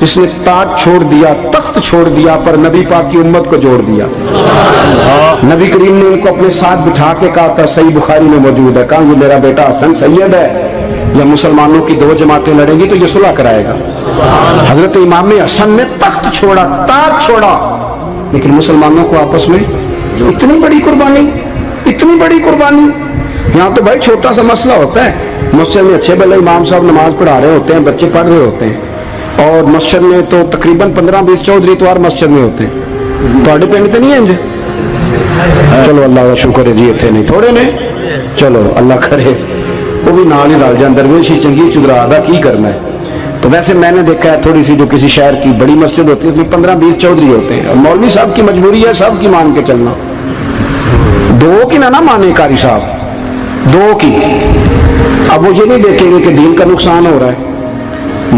جس نے تاج چھوڑ دیا، تخت چھوڑ دیا، پر نبی پاک کی امت کو جوڑ دیا۔ نبی کریم نے ان کو اپنے ساتھ بٹھا کے کہا تھا، صحیح بخاری میں موجود ہے، کہا یہ میرا بیٹا حسن سید ہے، یا مسلمانوں کی دو جماعتیں لڑیں گی تو یہ صلح کرائے گا۔ حضرت امام حسن نے تخت چھوڑا، تاج چھوڑا، لیکن مسلمانوں کو آپس میں اتنی بڑی قربانی، اتنی بڑی قربانی۔ یہاں تو بھائی چھوٹا سا مسئلہ ہوتا ہے، مسجد میں اچھے بھلے امام صاحب نماز پڑھا رہے ہوتے ہیں، بچے پڑھ رہے ہوتے ہیں، اور مسجد میں تو تقریباً 15-20 چودھری تو ہر مسجد میں ہوتے ہیں۔ تو پنڈ تو نہیں ہیں جی؟ چلو اللہ کا شکر ہے جی، اتنے نہیں تھوڑے نے، چلو اللہ کرے وہ بھی نال ہی رل جان، درویش ہی چنگی چدرا دا کی کرنا ہے۔ تو ویسے میں نے دیکھا ہے تھوڑی سی جو کسی شہر کی بڑی مسجد ہوتی ہے اس میں 15-20 چودھری ہوتے ہیں، اور مولوی صاحب کی مجبوری ہے سب کی مان کے چلنا، دو کی نہ مانے قاری صاحب، دو کی۔ اب وہ یہ نہیں دیکھیں گے کہ دین کا نقصان ہو رہا ہے،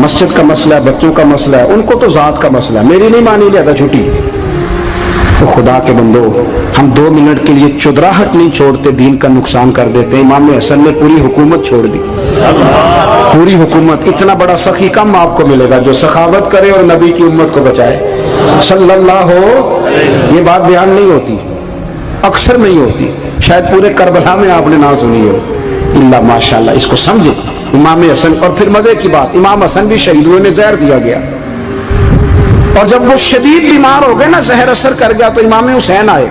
مسجد کا مسئلہ ہے، بچوں کا مسئلہ ہے، ان کو تو ذات کا مسئلہ ہے، میری نہیں مانی لیتا چھٹی۔ تو خدا کے بندو، ہم 2 منٹ کے لیے چودراہٹ نہیں چھوڑتے، دین کا نقصان کر دیتے ہیں۔ امام حسن نے پوری حکومت چھوڑ دی، پوری حکومت۔ اتنا بڑا سخی کم آپ کو ملے گا جو سخاوت کرے اور نبی کی امت کو بچائے صلی اللہ ہو۔ یہ بات بیان نہیں ہوتی، اکثر نہیں ہوتی، شاید پورے کربلا میں آپ نے نہ سنی ہو، اللہ ماشاءاللہ۔ اس کو سمجھے امام حسن۔ اور پھر مزے کی بات، امام حسن بھی شہید ہوئے، انہیں زہر دیا گیا، اور جب وہ شدید بیمار ہو گئے نا، زہر اثر کر گیا، تو امام حسین آئے،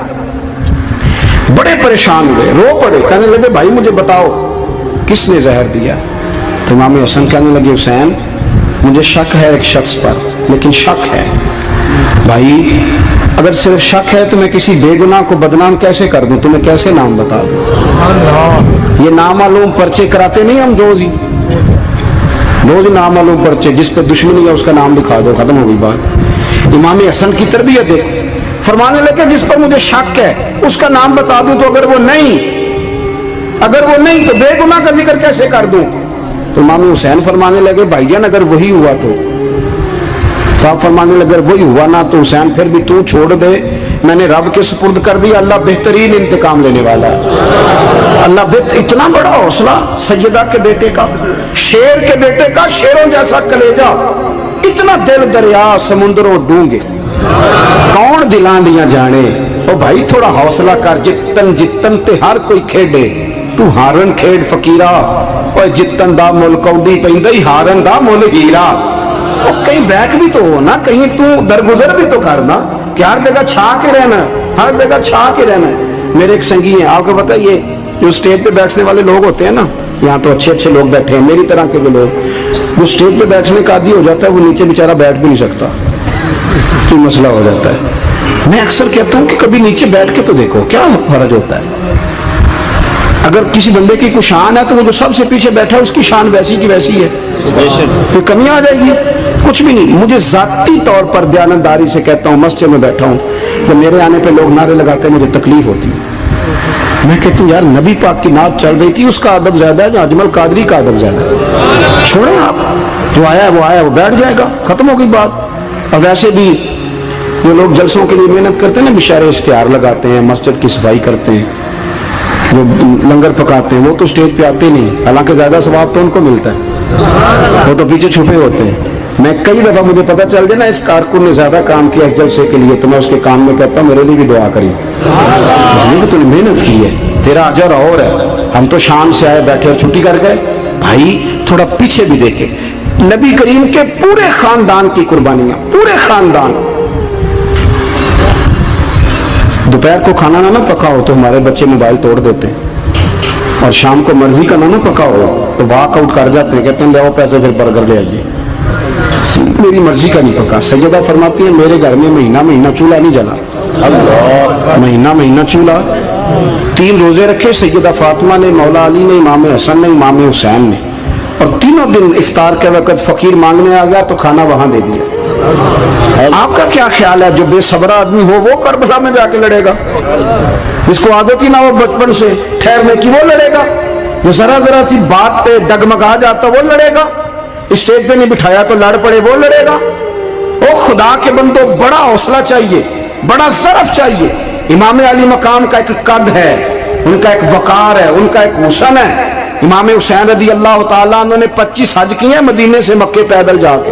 بڑے پریشان ہوئے، رو پڑے، کہنے لگے بھائی مجھے بتاؤ کس نے زہر دیا؟ تو امام حسن کہنے لگے حسین مجھے شک ہے ایک شخص پر، لیکن شک ہے بھائی، اگر صرف شک ہے تو میں کسی بے گناہ کو بدنام کیسے کر دوں، تمہیں کیسے نام بتا دوں؟ یہ نامعلوم پرچے کراتے نہیں ہم روز ہی نامعلوم پرچے، جس پہ دشمنی ہے اس کا نام لکھا دو، ختم ہو گئی بات۔ امام حسن کی تربیت دیکھو، فرمانے لگے جس پر مجھے شک ہے اس کا نام بتا دوں، تو اگر وہ نہیں تو بے گناہ کا ذکر کیسے کر دوں؟ تو امام حسین فرمانے لگے بھائی جان اگر وہی ہوا تو آپ فرمانے لگے وہی ہوا نا تو حسین پھر بھی تو چھوڑ دے، میں نے رب کے سپرد کر دیا، اللہ بہترین انتقام لینے والا ہے۔ اللہ اتنا بڑا حوصلہ سیدہ کے بیٹے کا، شیر کے بیٹے کا، شیروں جیسا کلیجہ، اتنا دل دریا سمندروں ڈونگے، کون دلان دیا جانے۔ او بھائی تھوڑا حوصلہ کر، جتن تے ہر کوئی کھیڈے، تو ہارن کھیڈ فقیرہ، اور جتن دا مل کونڈی پیندی، ہارن دا مل ہیرا۔ اور کہیں بیک بھی تو ہو نا، کہیں تو درگزر بھی تو کرنا، کہ ہر جگہ چھا کے رہنا، ہر جگہ چھا کے رہنا۔ میرے ایک سنگی ہیں، آپ کو پتہ یہ جو اسٹیج پہ بیٹھنے والے لوگ ہوتے ہیں نا، یہاں تو اچھے لوگ بیٹھے ہیں میری طرح کے بھی لوگ، وہ اسٹیج پہ بیٹھنے کا عادی ہو جاتا ہے، وہ نیچے بیچارہ بیٹھ بھی نہیں سکتا، کوئی مسئلہ ہو جاتا ہے۔ میں اکثر کہتا ہوں کہ کبھی نیچے بیٹھ کے تو دیکھو کیا فرق ہوتا ہے۔ اگر کسی بندے کی کوئی شان ہے تو وہ جو سب سے پیچھے بیٹھا ہے اس کی شان ویسی کی ویسی ہے، کوئی کمی آ جائے گی؟ کچھ بھی نہیں۔ مجھے ذاتی طور پر دیانتداری سے کہتا ہوں، مسجد میں بیٹھا ہوں، جب میرے آنے پہ لوگ نعرے لگاتے ہیں مجھے تکلیف ہوتی ہے، میں کہتا ہوں یار نبی پاک کی نعت چل رہی تھی، اس کا ادب زیادہ ہے یا اجمل قادری کا ادب زیادہ ہے؟ چھوڑیں آپ، جو آیا ہے وہ بیٹھ جائے گا، ختم ہو گئی بات۔ اور ویسے بھی جو لوگ جلسوں کے لیے محنت کرتے ہیں نا، بشارے اشتہار لگاتے ہیں، مسجد کی صفائی کرتے ہیں، جو لنگر پکاتے ہیں، وہ تو اسٹیج پہ آتے نہیں، حالانکہ زیادہ ثواب تو ان کو ملتا ہے، وہ تو پیچھے چھپے ہوتے ہیں۔ میں کئی دفعہ مجھے پتہ چل جائے نا اس کارکن نے زیادہ کام کیا اس جلسے کے لیے، تو میں اس کے کان میں کہتا ہوں میرے لیے بھی دعا کری، اس لیے کہ تو نے محنت کی ہے، تیرا اجر اور ہے۔ ہم تو شام سے آئے بیٹھے اور چھٹی کر گئے۔ بھائی تھوڑا پیچھے بھی دیکھے، نبی کریم کے پورے خاندان کی قربانیاں، پورے خاندان۔ دوپہر کو کھانا نہ پکا ہو تو ہمارے بچے موبائل توڑ دیتے ہیں، اور شام کو مرضی کا نہ پکا ہو تو واک آؤٹ کر جاتے ہیں، کہتے ہیں لے آؤ پیسے پھر برگر لے آئیے، میری مرضی کا نہیں پکا۔ سیدہ فرماتی ہیں میرے گھر میں مہینہ چولہا نہیں جلا، مہینہ چولہا۔ 3 روزے رکھے سیدہ فاطمہ نے، مولا علی نے، امام حسن نے، امام حسین نے، اور تینوں دن افطار کے وقت فقیر مانگنے آ گیا تو کھانا وہاں دے دیا۔ آپ کا کیا خیال ہے جو بے صبر آدمی ہو وہ کربلا میں جا کے لڑے گا؟ جس کو عادت ہی نہ ہو بچپن سے ٹھہرنے کی وہ لڑے گا؟ جو ذرا سی بات پہ ڈگمگا جاتا وہ لڑے گا؟ اسٹیج پہ نہیں بٹھایا تو لڑ پڑے وہ لڑے گا؟ او خدا کے بندو، بڑا حوصلہ چاہیے، بڑا ظرف چاہیے۔ امام علی مقام کا ایک قد ہے، ان کا ایک وقار ہے، ان کا ایک حسن ہے۔ امام حسین رضی اللہ تعالیٰ عنہ نے 25 حج کیے مدینے سے مکے پیدل جا کے،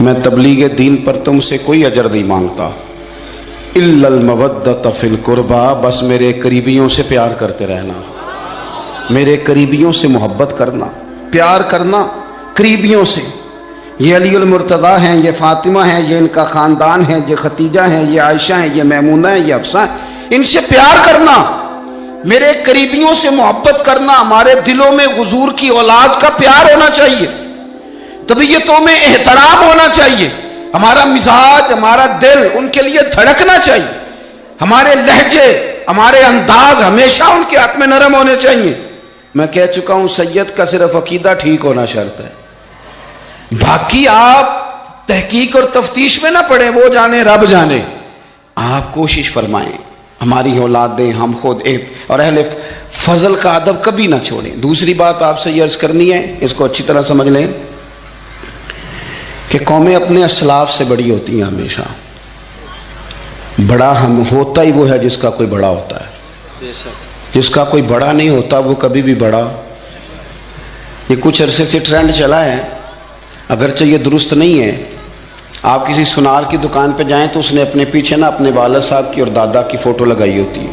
میں تبلیغ دین پر تم سے کوئی اجر نہیں مانگتا، الا المودۃ فی القربى، بس میرے قریبیوں سے پیار کرتے رہنا، میرے قریبیوں سے محبت کرنا، پیار کرنا قریبیوں سے۔ یہ علی المرتضیٰ ہیں، یہ فاطمہ ہیں، یہ ان کا خاندان ہے، یہ ختیجہ ہیں، یہ عائشہ ہیں، یہ میمونہ ہیں، یہ حفصہ ہیں، ان سے پیار کرنا، میرے قریبیوں سے محبت کرنا۔ ہمارے دلوں میں حضور کی اولاد کا پیار ہونا چاہیے، طبیعتوں میں احترام ہونا چاہیے، ہمارا مزاج، ہمارا دل ان کے لیے دھڑکنا چاہیے، ہمارے لہجے، ہمارے انداز ہمیشہ ان کے حق میں نرم ہونے چاہیے۔ میں کہہ چکا ہوں سید کا صرف عقیدہ ٹھیک ہونا شرط ہے، باقی آپ تحقیق اور تفتیش میں نہ پڑیں، وہ جانے رب جانے۔ آپ کوشش فرمائیں ہماری اولادیں، ہم خود اور اہل فضل کا ادب کبھی نہ چھوڑیں۔ دوسری بات آپ سے یہ عرض کرنی ہے، اس کو اچھی طرح سمجھ لیں کہ قومیں اپنے اسلاف سے بڑی ہوتی ہیں ہمیشہ، بڑا ہم ہوتا ہی وہ ہے جس کا کوئی بڑا ہوتا ہے، جس کا کوئی بڑا نہیں ہوتا وہ کبھی بھی بڑا۔ یہ کچھ عرصے سے ٹرینڈ چلا ہے، اگرچہ یہ درست نہیں ہے۔ آپ کسی سنار کی دکان پہ جائیں تو اس نے اپنے پیچھے نا اپنے والد صاحب کی اور دادا کی فوٹو لگائی ہوتی ہے۔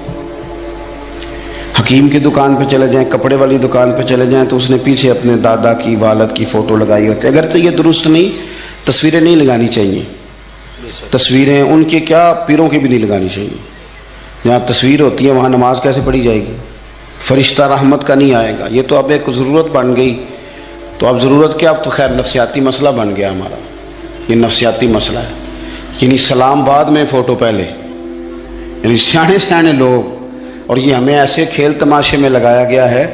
حکیم کی دکان پہ چلے جائیں، کپڑے والی دکان پہ چلے جائیں تو اس نے پیچھے اپنے دادا کی، والد کی فوٹو لگائی ہوتی ہے۔ اگرچہ یہ درست نہیں، تصویریں نہیں لگانی چاہیے، تصویریں ان کے کیا پیروں کی بھی نہیں لگانی چاہیے۔ جہاں تصویر ہوتی ہے وہاں نماز کیسے پڑھی جائے گی؟ فرشتہ رحمت کا نہیں آئے گا۔ یہ تو اب ایک ضرورت بن گئی، تو اب ضرورت کیا، اب تو خیر نفسیاتی مسئلہ بن گیا ہمارا، یہ نفسیاتی مسئلہ ہے۔ یعنی سلام بعد میں فوٹو پہلے، یعنی سیانے سیانے لوگ، اور یہ ہمیں ایسے کھیل تماشے میں لگایا گیا ہے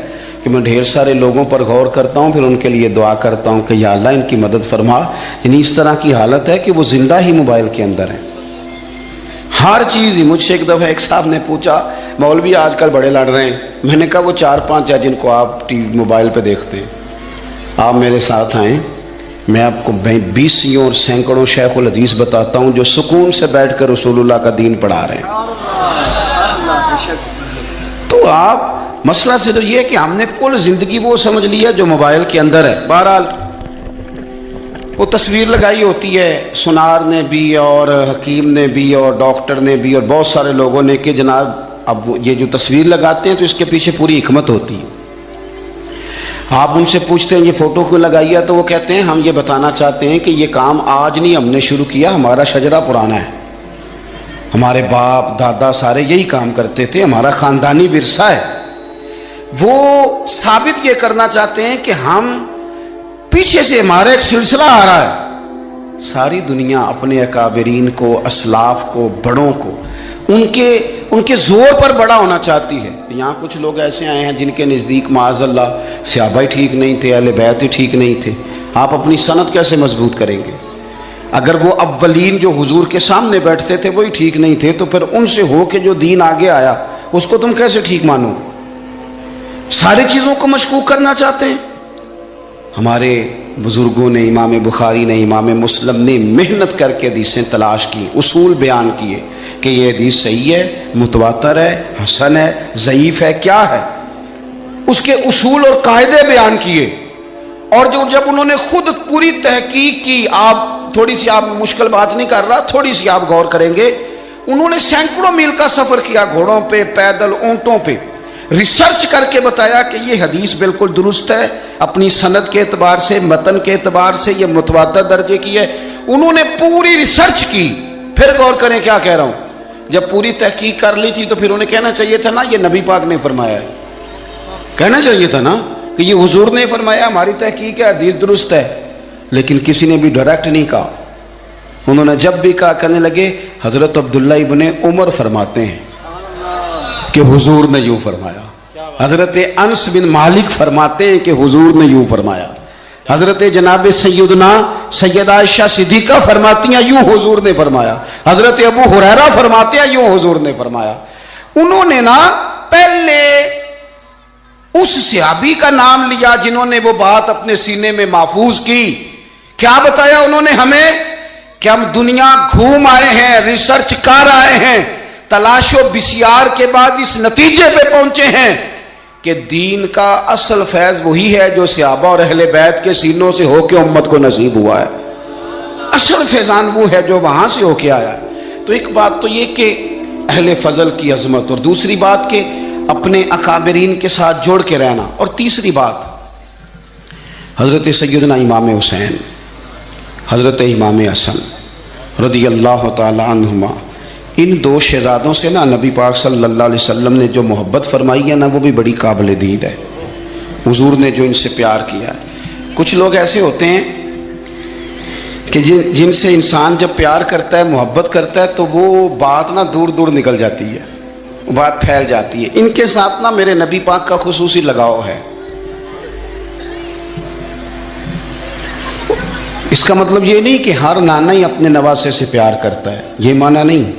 کہ میں ڈھیر سارے لوگوں پر غور کرتا ہوں، پھر ان کے لیے دعا کرتا ہوں کہ یا اللہ ان کی مدد فرما۔ یعنی اس طرح کی حالت ہے کہ وہ زندہ ہی موبائل کے اندر ہیں، ہر چیز ہی۔ مجھ سے ایک دفعہ ایک صاحب نے پوچھا، مولوی آج کل بڑے لڑ رہے ہیں۔ میں نے کہا وہ 4-5 ہے جن کو آپ موبائل پہ دیکھتے ہیں، آپ میرے ساتھ آئیں، میں آپ کو 20 اور سینکڑوں شیخ الحدیث بتاتا ہوں جو سکون سے بیٹھ کر رسول اللہ کا دین پڑھا رہے ہیں۔ تو آپ مسئلہ سے تو یہ ہے کہ ہم نے کل زندگی وہ سمجھ لی ہے جو موبائل کے اندر ہے۔ بہرحال وہ تصویر لگائی ہوتی ہے سنار نے بھی اور حکیم نے بھی اور ڈاکٹر نے بھی اور بہت سارے لوگوں نے کہ جناب اب یہ جو تصویر لگاتے ہیں تو اس کے پیچھے پوری حکمت ہوتی ہے۔ آپ ان سے پوچھتے ہیں یہ فوٹو کیوں لگائی ہے، تو وہ کہتے ہیں ہم یہ بتانا چاہتے ہیں کہ یہ کام آج نہیں ہم نے شروع کیا، ہمارا شجرہ پرانا ہے، ہمارے باپ دادا سارے یہی کام کرتے تھے، ہمارا خاندانی ورثہ ہے۔ وہ ثابت یہ کرنا چاہتے ہیں کہ ہم پیچھے سے ہمارا ایک سلسلہ آ رہا ہے۔ ساری دنیا اپنے اکابرین کو، اسلاف کو، بڑوں کو ان کے زور پر بڑا ہونا چاہتی ہے۔ یہاں کچھ لوگ ایسے آئے ہیں جن کے نزدیک معاذ اللہ صحابہ ہی ٹھیک نہیں تھے، اہل بیت ہی ٹھیک نہیں تھے۔ آپ اپنی سند کیسے مضبوط کریں گے؟ اگر وہ اولین جو حضور کے سامنے بیٹھتے تھے وہی ٹھیک نہیں تھے تو پھر ان سے ہو کے جو دین آگے آیا اس کو تم کیسے ٹھیک مانو؟ ساری چیزوں کو مشکوک کرنا چاہتے ہیں۔ ہمارے بزرگوں نے، امام بخاری نے، امام مسلم نے محنت کر کے حدیثیں تلاش کی، اصول بیان کیے کہ یہ حدیث صحیح ہے، متواتر ہے، حسن ہے، ضعیف ہے، کیا ہے، اس کے اصول اور قاعدے بیان کیے۔ اور جب انہوں نے خود پوری تحقیق کی، آپ تھوڑی سی، آپ مشکل بات نہیں کر رہا، تھوڑی سی آپ غور کریں گے، انہوں نے سینکڑوں میل کا سفر کیا، گھوڑوں پہ، پیدل، اونٹوں پہ، ریسرچ کر کے بتایا کہ یہ حدیث بالکل درست ہے، اپنی سند کے اعتبار سے، متن کے اعتبار سے یہ متواتر درجے کی ہے۔ انہوں نے پوری ریسرچ کی۔ پھر غور کریں کیا کہہ رہا ہوں، جب پوری تحقیق کر لی تھی تو پھر انہیں کہنا چاہیے تھا نا یہ نبی پاک نے فرمایا ہے، کہنا چاہیے تھا نا کہ یہ حضور نے فرمایا، ہماری تحقیق ہے، حدیث درست ہے۔ لیکن کسی نے بھی ڈائریکٹ نہیں کہا۔ انہوں نے جب بھی کہا کہنے لگے حضرت عبداللہ ابن عمر فرماتے ہیں کہ حضور نے یوں فرمایا، حضرت انس بن مالک فرماتے ہیں کہ حضور نے یوں فرمایا، حضرت جناب سیدنا سیدہ عائشہ صدیقہ فرماتی ہیں یوں حضور نے فرمایا، حضرت ابو ہریرہ فرماتے ہیں یوں حضور نے فرمایا۔ انہوں نے نا پہلے اس صحابی کا نام لیا جنہوں نے وہ بات اپنے سینے میں محفوظ کی۔ کیا بتایا انہوں نے ہمیں کہ ہم دنیا گھوم آئے ہیں، ریسرچ کر آئے ہیں، تلاش و بسیار کے بعد اس نتیجے پہ پہنچے ہیں کہ دین کا اصل فیض وہی ہے جو صحابہ اور اہل بیت کے سینوں سے ہو کے امت کو نصیب ہوا ہے۔ اصل فیضان وہ ہے جو وہاں سے ہو کے آیا ہے۔ تو ایک بات تو یہ کہ اہل فضل کی عظمت، اور دوسری بات کہ اپنے اکابرین کے ساتھ جوڑ کے رہنا، اور تیسری بات حضرت سیدنا امام حسین، حضرت امام حسن رضی اللہ تعالی عنہما، ان دو شہزادوں سے نا نبی پاک صلی اللہ علیہ وسلم نے جو محبت فرمائی ہے نا، وہ بھی بڑی قابل دید ہے۔ حضور نے جو ان سے پیار کیا ہے، کچھ لوگ ایسے ہوتے ہیں کہ جن سے انسان جب پیار کرتا ہے، محبت کرتا ہے، تو وہ بات نا دور دور نکل جاتی ہے، بات پھیل جاتی ہے۔ ان کے ساتھ نا میرے نبی پاک کا خصوصی لگاؤ ہے۔ اس کا مطلب یہ نہیں کہ ہر نانا ہی اپنے نواسے سے پیار کرتا ہے، یہ معنی نہیں۔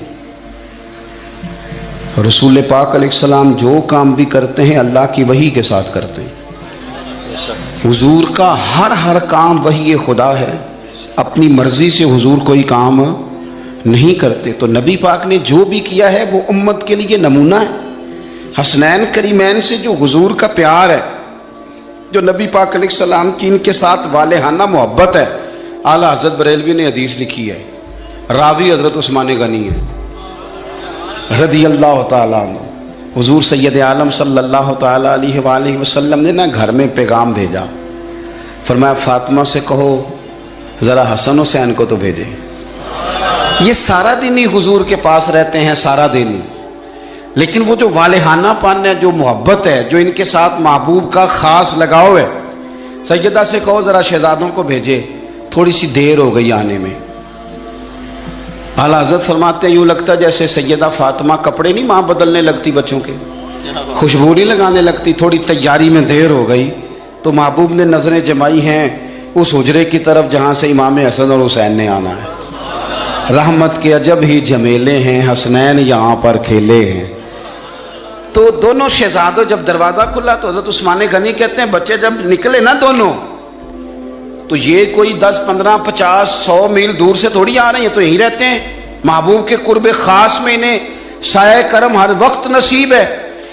رسول پاک علیہ السلام جو کام بھی کرتے ہیں اللہ کی وحی کے ساتھ کرتے ہیں۔ حضور کا ہر کام وحی خدا ہے، اپنی مرضی سے حضور کوئی کام نہیں کرتے۔ تو نبی پاک نے جو بھی کیا ہے وہ امت کے لیے نمونہ ہے۔ حسنین کریمین سے جو حضور کا پیار ہے، جو نبی پاک علیہ السلام کی ان کے ساتھ والہانہ محبت ہے، اعلیٰ حضرت بریلوی نے حدیث لکھی ہے، راوی حضرت عثمان غنی ہے رضی اللہ تعالیٰ عنہ۔ حضور سید عالم صلی اللہ تعالیٰ علیہ وآلہ وسلم نے نا گھر میں پیغام بھیجا، فرمایا فاطمہ سے کہو ذرا حسن حسین کو تو بھیجے۔ یہ سارا دن ہی حضور کے پاس رہتے ہیں، سارا دن ہی، لیکن وہ جو والہانہ پن ہے، جو محبت ہے، جو ان کے ساتھ محبوب کا خاص لگاؤ ہے، سیدہ سے کہو ذرا شہزادوں کو بھیجے، تھوڑی سی دیر ہو گئی آنے میں۔ اعلیٰ حضرت فرماتے ہیں یوں لگتا جیسے سیدہ فاطمہ کپڑے نہیں ماں بدلنے لگتی بچوں کے، خوشبو نہیں لگانے لگتی، تھوڑی تیاری میں دیر ہو گئی تو محبوب نے نظریں جمائی ہیں اس حجرے کی طرف جہاں سے امام حسن اور حسین نے آنا ہے۔ رحمت کے عجب ہی جمیلے ہیں، حسنین یہاں پر کھیلے ہیں۔ تو دونوں شہزادوں جب دروازہ کھلا تو حضرت عثمان غنی کہتے ہیں بچے جب نکلے نا دونوں، تو یہ کوئی 10 15 50 100 میل دور سے تھوڑی آ رہے ہیں، تو یہیں رہتے ہیں۔ محبوب کے قرب خاص میں انہیں سایہ کرم ہر وقت نصیب ہے،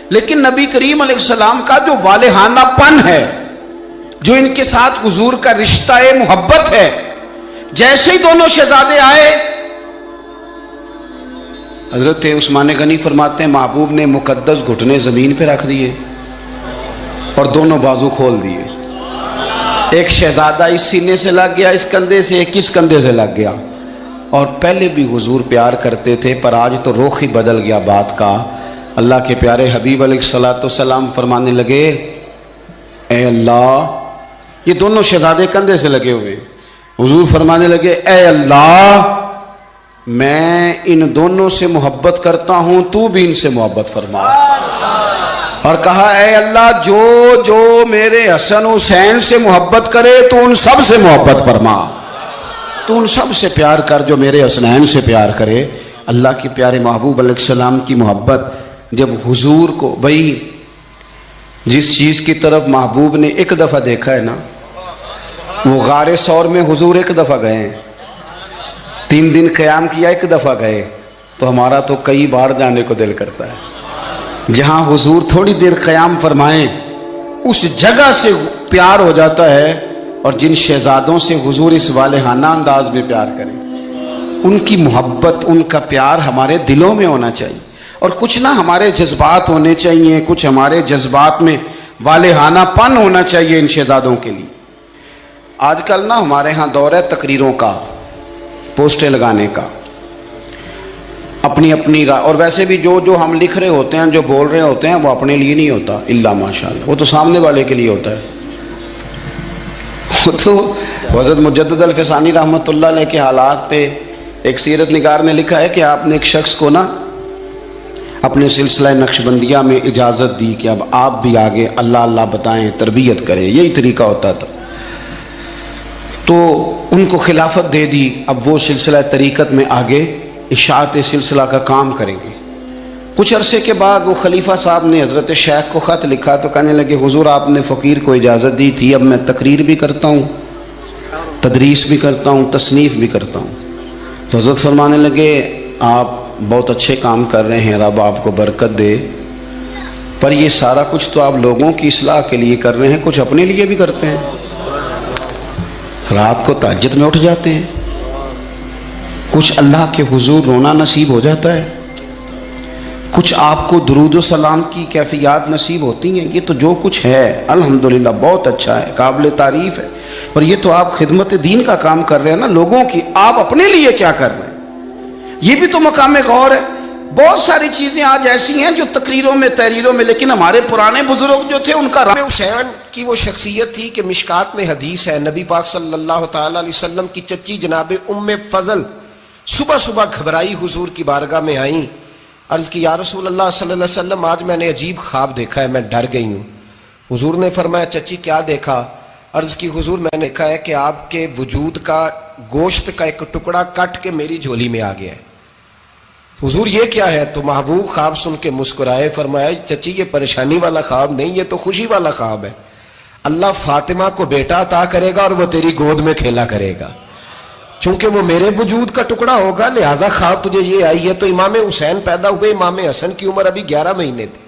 لیکن نبی کریم علیہ السلام کا جو والہانہ پن ہے، جو ان کے ساتھ حضور کا رشتہ محبت ہے، جیسے ہی دونوں شہزادے آئے، حضرت عثمان غنی فرماتے ہیں محبوب نے مقدس گھٹنے زمین پہ رکھ دیے اور دونوں بازو کھول دیے۔ ایک شہزادہ اس سینے سے لگ گیا اس کندھے سے، ایک اس کندھے سے لگ گیا۔ اور پہلے بھی حضور پیار کرتے تھے، پر آج تو رخ ہی بدل گیا بات کا۔ اللہ کے پیارے حبیب علیہ الصلوۃ والسلام فرمانے لگے اے اللہ، یہ دونوں شہزادے کندھے سے لگے ہوئے، حضور فرمانے لگے اے اللہ میں ان دونوں سے محبت کرتا ہوں، تو بھی ان سے محبت فرما۔ اور کہا اے اللہ جو جو میرے حسن حسین سے محبت کرے تو ان سب سے محبت فرما، تو ان سب سے پیار کر جو میرے حسنین سے پیار کرے۔ اللہ کے پیارے محبوب علیہ السلام کی محبت جب حضور کو، بھائی جس چیز کی طرف محبوب نے ایک دفعہ دیکھا ہے نا، وہ غار ثور میں حضور ایک دفعہ گئے ہیں، 3 دن قیام کیا ایک دفعہ گئے، تو ہمارا تو کئی بار جانے کو دل کرتا ہے۔ جہاں حضور تھوڑی دیر قیام فرمائیں اس جگہ سے پیار ہو جاتا ہے، اور جن شہزادوں سے حضور اس والہانہ انداز میں پیار کریں، ان کی محبت، ان کا پیار ہمارے دلوں میں ہونا چاہیے، اور کچھ نہ ہمارے جذبات ہونے چاہیے، کچھ ہمارے جذبات میں والہانہ پن ہونا چاہیے ان شہزادوں کے لیے۔ آج کل نا ہمارے ہاں دور ہے تقریروں کا، پوسٹیں لگانے کا، اپنی اپنی رائے، اور ویسے بھی جو ہم لکھ رہے ہوتے ہیں، جو بول رہے ہوتے ہیں، وہ اپنے لیے نہیں ہوتا الا ماشاءاللہ، وہ تو سامنے والے کے لیے ہوتا ہے۔ تو حضرت مجدد الفسانی رحمۃ اللہ علیہ کے حالات پہ ایک سیرت نگار نے لکھا ہے کہ آپ نے ایک شخص کو نا اپنے سلسلہ نقشبندیہ میں اجازت دی کہ اب آپ بھی آگے اللہ اللہ بتائیں، تربیت کریں، یہی طریقہ ہوتا تھا۔ تو ان کو خلافت دے دی، اب وہ سلسلہ طریقت میں آگے اشاعت سلسلہ کا کام کریں گے۔ کچھ عرصے کے بعد وہ خلیفہ صاحب نے حضرت شیخ کو خط لکھا تو کہنے لگے حضور آپ نے فقیر کو اجازت دی تھی، اب میں تقریر بھی کرتا ہوں، تدریس بھی کرتا ہوں، تصنیف بھی کرتا ہوں۔ تو حضرت فرمانے لگے آپ بہت اچھے کام کر رہے ہیں، رب آپ کو برکت دے، پر یہ سارا کچھ تو آپ لوگوں کی اصلاح کے لیے کر رہے ہیں، کچھ اپنے لیے بھی کرتے ہیں، رات کو تہجد میں اٹھ جاتے ہیں، کچھ اللہ کے حضور رونا نصیب ہو جاتا ہے، کچھ آپ کو درود و سلام کی کیفیات نصیب ہوتی ہیں. یہ تو جو کچھ ہے الحمدللہ بہت اچھا ہے، قابل تعریف ہے. اور یہ تو آپ خدمت دین کا کام کر رہے ہیں نا لوگوں کی. آپ اپنے لیے کیا کر رہے ہیں؟ یہ بھی تو مقام غور ہے. بہت ساری چیزیں آج ایسی ہیں جو تقریروں میں تحریروں میں، لیکن ہمارے پرانے بزرگ جو تھے ان کا حسین کی وہ شخصیت تھی کہ مشکات میں حدیث ہے، نبی پاک صلی اللہ تعالی علیہ وسلم کی چچی جناب ام فضل صبح صبح گھبرائی حضور کی بارگاہ میں آئیں. عرض کی یا رسول اللہ صلی اللہ علیہ وسلم آج میں نے عجیب خواب دیکھا ہے، میں ڈر گئی ہوں. حضور نے فرمایا چچی کیا دیکھا؟ عرض کی حضور میں نے دیکھا ہے کہ آپ کے وجود کا گوشت کا ایک ٹکڑا کٹ کے میری جھولی میں آ گیا ہے. حضور یہ کیا ہے؟ تو محبوب خواب سن کے مسکرائے، فرمایا چچی یہ پریشانی والا خواب نہیں، یہ تو خوشی والا خواب ہے. اللہ فاطمہ کو بیٹا عطا کرے گا اور وہ تیری گود میں کھیلا کرے گا. چونکہ وہ میرے وجود کا ٹکڑا ہوگا لہذا خواب تجھے یہ آئی ہے. تو امام حسین پیدا ہوئے، امام حسن کی عمر ابھی 11 مہینے تھی.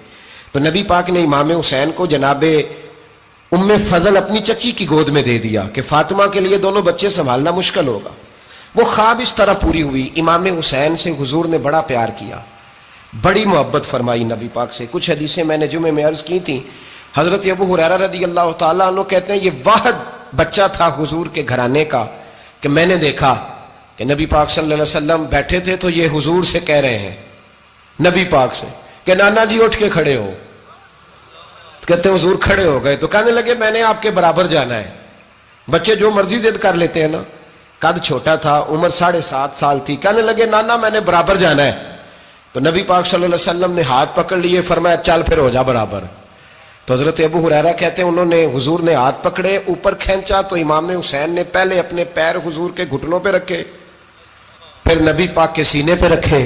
تو نبی پاک نے امام حسین کو جناب ام فضل اپنی چچی کی گود میں دے دیا کہ فاطمہ کے لیے دونوں بچے سنبھالنا مشکل ہوگا. وہ خواب اس طرح پوری ہوئی. امام حسین سے حضور نے بڑا پیار کیا، بڑی محبت فرمائی نبی پاک سے. کچھ حدیثیں میں نے جمعے میں عرض کی تھیں. حضرت ابو ہریرہ رضی اللہ تعالیٰ عنہ کہتے ہیں یہ واحد بچہ تھا حضور کے گھرانے کا کہ میں نے دیکھا کہ نبی پاک صلی اللہ علیہ وسلم بیٹھے تھے تو یہ حضور سے کہہ رہے ہیں، نبی پاک سے کہ نانا جی اٹھ کے کھڑے ہو. کہتے ہیں حضور کھڑے ہو گئے تو کہنے لگے میں نے آپ کے برابر جانا ہے. بچے جو مرضی ضد کر لیتے ہیں نا. قد چھوٹا تھا، عمر 7.5 سال تھی. کہنے لگے نانا میں نے برابر جانا ہے. تو نبی پاک صلی اللہ علیہ وسلم نے ہاتھ پکڑ لیے، فرمایا چل پھر ہو جا برابر. تو حضرت ابو ہریرہ کہتے ہیں انہوں نے حضور نے ہاتھ پکڑے اوپر کھینچا تو امام حسین نے پہلے اپنے پیر حضور کے گھٹنوں پہ رکھے، پھر نبی پاک کے سینے پہ رکھے.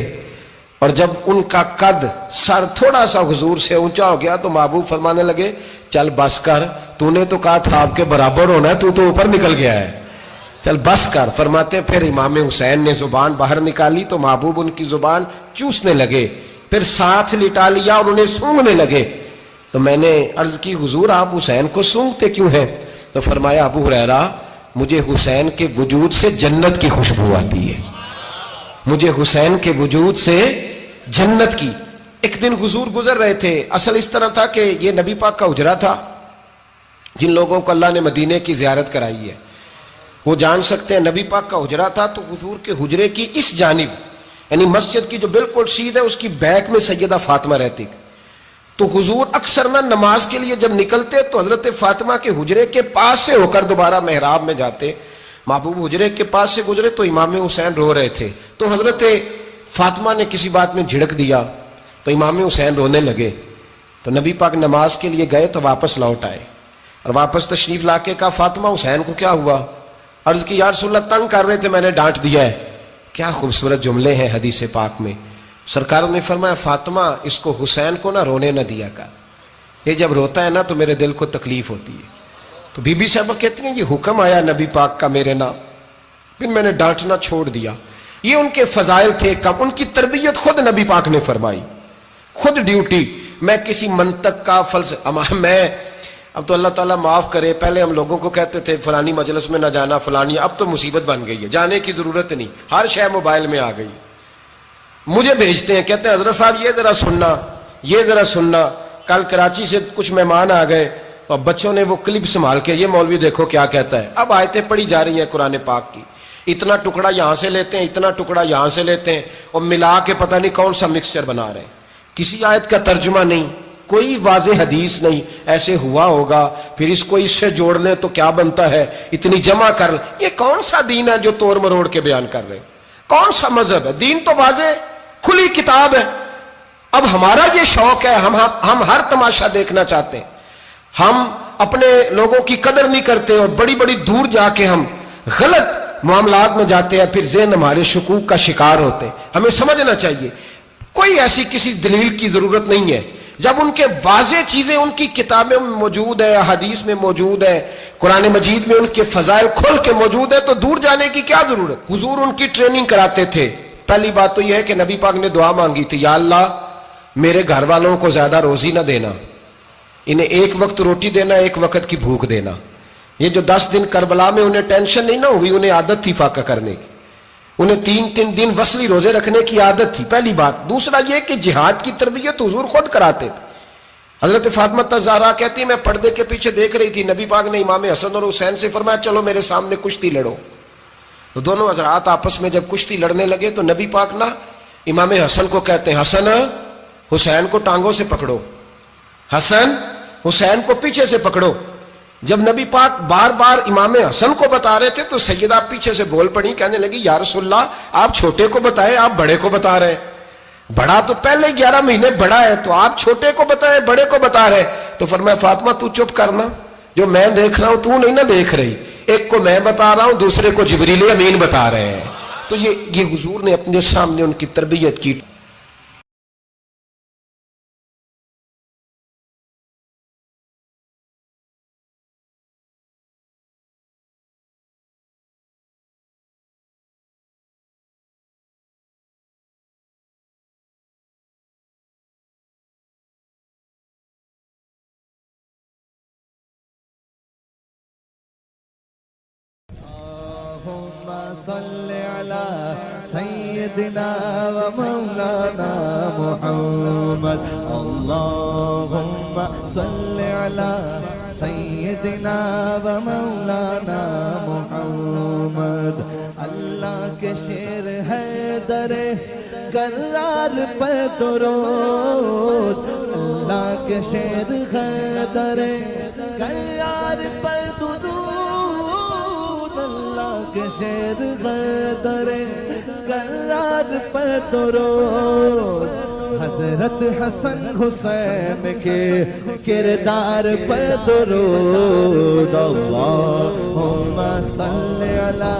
اور جب ان کا قد سر تھوڑا سا حضور سے اونچا ہو گیا تو محبوب فرمانے لگے چل بس کر، تو نے تو کہا تھا آپ کے برابر ہونا ہے، تو اوپر نکل گیا ہے، چل بس کر. فرماتے پھر امام حسین نے زبان باہر نکالی تو محبوب ان کی زبان چوسنے لگے، پھر ساتھ لٹا لیا اور انہیں سونگھنے لگے. تو میں نے عرض کی حضور آپ حسین کو سونگتے کیوں ہیں؟ تو فرمایا ابو ہریرہ مجھے حسین کے وجود سے جنت کی خوشبو آتی ہے، مجھے حسین کے وجود سے جنت کی. ایک دن حضور گزر رہے تھے. اصل اس طرح تھا کہ یہ نبی پاک کا حجرہ تھا. جن لوگوں کو اللہ نے مدینے کی زیارت کرائی ہے وہ جان سکتے ہیں نبی پاک کا حجرہ تھا. تو حضور کے حجرے کی اس جانب یعنی مسجد کی جو بالکل سیدھ ہے اس کی بیک میں سیدہ فاطمہ رہتی. تو حضور اکثر نہ نماز کے لیے جب نکلتے تو حضرت فاطمہ کے حجرے کے پاس سے ہو کر دوبارہ محراب میں جاتے. محبوب حجرے کے پاس سے گزرے تو امام حسین رو رہے تھے. تو حضرت فاطمہ نے کسی بات میں جھڑک دیا تو امام حسین رونے لگے. تو نبی پاک نماز کے لیے گئے تو واپس لوٹ آئے اور واپس تشریف لا کے کہا فاطمہ حسین کو کیا ہوا؟ عرض کی یا رسول اللہ تنگ کر رہے تھے میں نے ڈانٹ دیا ہے. کیا خوبصورت جملے ہیں حدیث پاک میں. سرکار نے فرمایا فاطمہ اس کو حسین کو نہ رونے نہ دیا کر، یہ جب روتا ہے نا تو میرے دل کو تکلیف ہوتی ہے. تو بی بی صاحبہ کہتی ہیں یہ حکم آیا نبی پاک کا میرے نام، پھر میں نے ڈانٹنا چھوڑ دیا. یہ ان کے فضائل تھے کم، ان کی تربیت خود نبی پاک نے فرمائی، خود ڈیوٹی. میں کسی منطق کا میں اب تو اللہ تعالیٰ معاف کرے، پہلے ہم لوگوں کو کہتے تھے فلانی مجلس میں نہ جانا فلانی، اب تو مصیبت بن گئی ہے، جانے کی ضرورت نہیں، ہر شے موبائل میں آ گئی. مجھے بھیجتے ہیں کہتے ہیں حضرت صاحب یہ ذرا سننا، یہ ذرا سننا. کل کراچی سے کچھ مہمان آ گئے اور بچوں نے وہ کلپ سنبھال کے یہ مولوی دیکھو کیا کہتا ہے. اب آیتیں پڑھی جا رہی ہیں قرآن پاک کی، اتنا ٹکڑا یہاں سے لیتے ہیں، اتنا ٹکڑا یہاں سے لیتے ہیں اور ملا کے پتہ نہیں کون سا مکسچر بنا رہے ہیں. کسی آیت کا ترجمہ نہیں، کوئی واضح حدیث نہیں. ایسے ہوا ہوگا پھر اس کو اس سے جوڑ لیں تو کیا بنتا ہے، اتنی جمع کر لیں. یہ کون سا دین ہے جو توڑ مروڑ کے بیان کر رہے ہیں؟ کون سا مذہب ہے؟ دین تو واضح کھلی کتاب ہے. اب ہمارا یہ شوق ہے، ہم ہر تماشا دیکھنا چاہتے ہیں، ہم اپنے لوگوں کی قدر نہیں کرتے اور بڑی بڑی دور جا کے ہم غلط معاملات میں جاتے ہیں، پھر ذہن ہمارے شکوک کا شکار ہوتے ہیں. ہمیں سمجھنا چاہیے کوئی ایسی کسی دلیل کی ضرورت نہیں ہے. جب ان کے واضح چیزیں ان کی کتابیں میں موجود ہے، حدیث میں موجود ہے، قرآن مجید میں ان کے فضائل کھل کے موجود ہے تو دور جانے کی کیا ضرورت. حضور ان کی ٹریننگ کراتے تھے. پہلی بات تو یہ ہے کہ نبی پاک نے دعا مانگی تھی، یا اللہ میرے گھر والوں کو زیادہ روزی نہ دینا، انہیں ایک وقت روٹی دینا، ایک وقت کی بھوک دینا. یہ جو 10 دن کربلا میں انہیں ٹینشن نہیں نہ ہوئی، انہیں عادت تھی فاقہ کرنے کی. انہیں 3 دن وصلی روزے رکھنے کی عادت تھی، پہلی بات۔ دوسرا یہ کہ جہاد کی تربیت حضور خود کراتے تھے۔ حضرت فاطمہ الزہرا کہتی ہے میں پردے کے پیچھے دیکھ رہی تھی، نبی پاک نے امام حسن اور حسین سے فرمایا چلو میرے سامنے کشتی لڑو۔ تو دونوں حضرات آپس میں جب کشتی لڑنے لگے تو نبی پاک نا امام حسن کو کہتے ہیں حسن حسین کو ٹانگوں سے پکڑو، حسن حسین کو پیچھے سے پکڑو۔ جب نبی پاک بار بار امام حسن کو بتا رہے تھے تو سیدہ پیچھے سے بول پڑی، کہنے لگی یا رسول اللہ آپ چھوٹے کو بتائے، آپ بڑے کو بتا رہے ہیں۔ بڑا تو پہلے 11 مہینے بڑا ہے، تو آپ چھوٹے کو بتائے بڑے کو بتا رہے۔ تو فرمایا فاطمہ تو چپ کرنا، جو میں دیکھ رہا ہوں تو نہیں نہ دیکھ رہی، ایک کو میں بتا رہا ہوں دوسرے کو جبریل امین بتا رہے ہیں۔ تو یہ حضور نے اپنے سامنے ان کی تربیت کی۔ اللهم صل على سيدنا ومولانا محمد اللهم صل على سيدنا ومولانا محمد اللہ کے شیر ہے در کرار پر درود اللہ کے شیر ہے در کرار پر درود کے شیر غدر کرار پر درود حضرت حسن حسین کے کردار پر درود اللہم صل علی